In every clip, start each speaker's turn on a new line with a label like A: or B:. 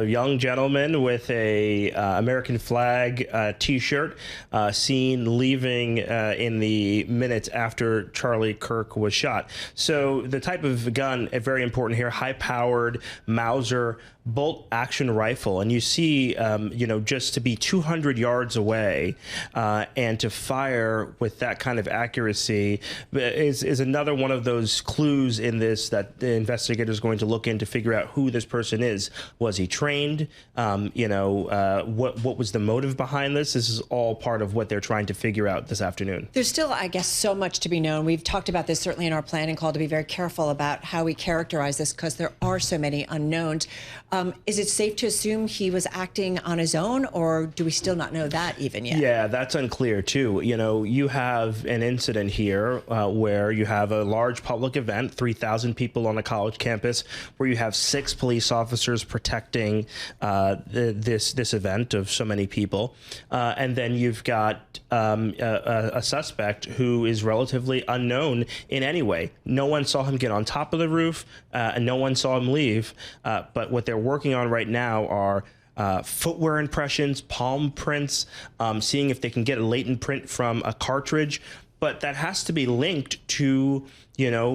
A: a young gentleman with a American flag T-shirt seen leaving in the minutes after Charlie Kirk was shot. So the type of gun, very important here, high-powered Mauser bolt action rifle, and you see, just to be 200 yards away and to fire with that kind of accuracy is another one of those clues in this that the investigator is going to look in to figure out who this person is. Was he trained? What was the motive behind this? This is all part of what they're trying to figure out this afternoon.
B: There's still, I guess, so much to be known. We've talked about this certainly in our planning call, to be very careful about how we characterize this because there are so many unknowns. Is it safe to assume he was acting on his own, or do we still not know that even yet?
A: Yeah, that's unclear too. You have an incident here where you have a large public event, 3,000 people on a college campus, where you have 6 police officers protecting this event of so many people, and then you've got a suspect who is relatively unknown in any way. No one saw him get on top of the roof, and no one saw him leave. But what they're working on right now are footwear impressions, palm prints, seeing if they can get a latent print from a cartridge. But that has to be linked to,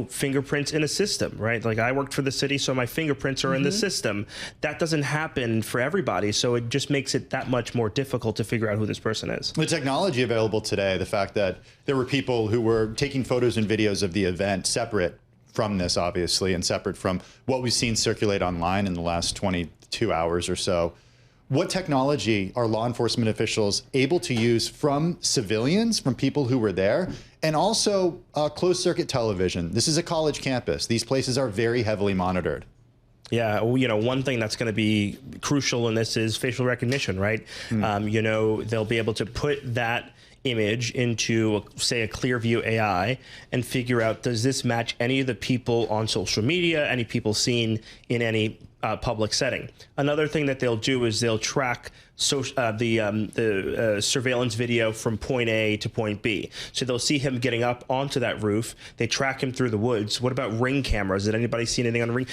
A: fingerprints in a system, right? Like I worked for the city, so my fingerprints are in the system. That doesn't happen for everybody. So it just makes it that much more difficult to figure out who this person is.
C: The technology available today, the fact that there were people who were taking photos and videos of the event separate from this, obviously, and separate from what we've seen circulate online in the last 22 hours or so. What technology are law enforcement officials able to use from civilians, from people who were there, and also closed circuit television? This is a college campus. These places are very heavily monitored.
A: Yeah, one thing that's going to be crucial in this is facial recognition, right? They'll be able to put that image into, say, a Clearview AI and figure out, does this match any of the people on social media, any people seen in any public setting? Another thing that they'll do is they'll track the surveillance video from point A to point B. So they'll see him getting up onto that roof. They track him through the woods. What about ring cameras? Did anybody see anything on the ring?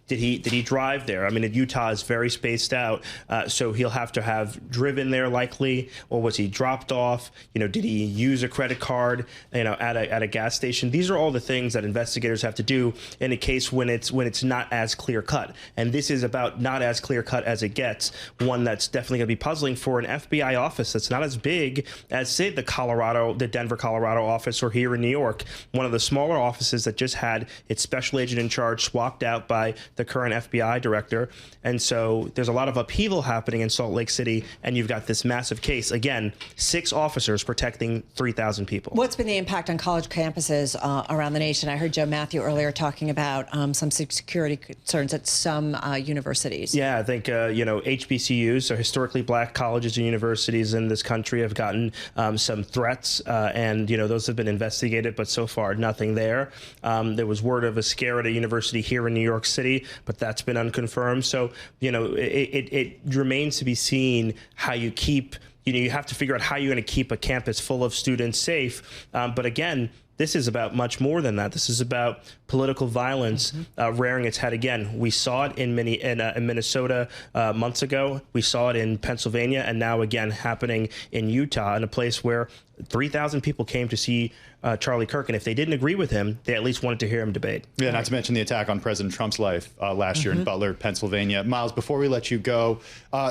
A: Did he drive there? I mean, Utah is very spaced out, so he'll have to have driven there likely, or was he dropped off? Did he use a credit card? At a gas station. These are all the things that investigators have to do in a case when it's not as clear cut. And this is about not as clear cut as it gets. One that's definitely going to be puzzling for an FBI office that's not as big as, say, the Denver, Colorado office, or here in New York, one of the smaller offices that just had its special agent in charge swapped out by the current FBI director. And so there's a lot of upheaval happening in Salt Lake City, and you've got this massive case. Again, 6 officers protecting 3,000 people.
B: What's been the impact on college campuses around the nation? I heard Joe Matthew earlier talking about some security concerns at some universities.
A: Yeah, I think, HBCUs, so historically black colleges and universities in this country, have gotten some threats, and, those have been investigated, but so far nothing there. There was word of a scare at a university here in New York City, but that's been unconfirmed. So, it remains to be seen how you keep, you have to figure out how you're going to keep a campus full of students safe. But again, this is about much more than that. This is about political violence rearing its head again. We saw it in Minnesota months ago. We saw it in Pennsylvania, and now again happening in Utah, in a place where 3,000 people came to see Charlie Kirk, and if they didn't agree with him, they at least wanted to hear him debate.
C: Yeah, not to mention the attack on President Trump's life last year in Butler, Pennsylvania. Miles, before we let you go,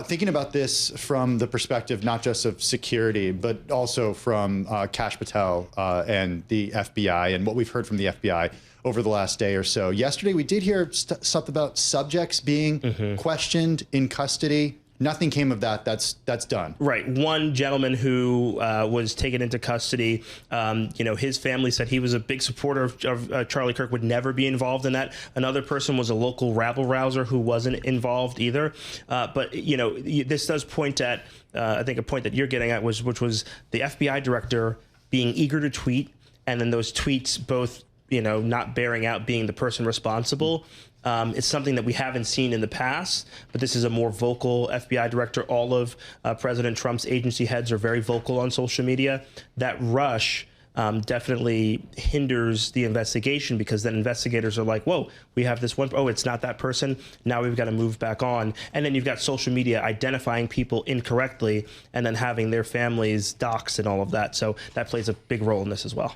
C: thinking about this from the perspective not just of security, but also from Kash Patel and the FBI and what we've heard from the FBI over the last day or so. Yesterday, we did hear something about subjects being questioned in custody. Nothing came of that. That's done.
A: Right. One gentleman who was taken into custody, his family said he was a big supporter of Charlie Kirk, would never be involved in that. Another person was a local rabble-rouser who wasn't involved either. But, this does point at, I think, a point that you're getting at, which was the FBI director being eager to tweet, and then those tweets both, not bearing out being the person responsible. It's something that we haven't seen in the past, but this is a more vocal FBI director. All of President Trump's agency heads are very vocal on social media. That rush definitely hinders the investigation, because then investigators are like, whoa, we have this one, oh, it's not that person, now we've got to move back on. And then you've got social media identifying people incorrectly and then having their families doxxed and all of that. So that plays a big role in this as well.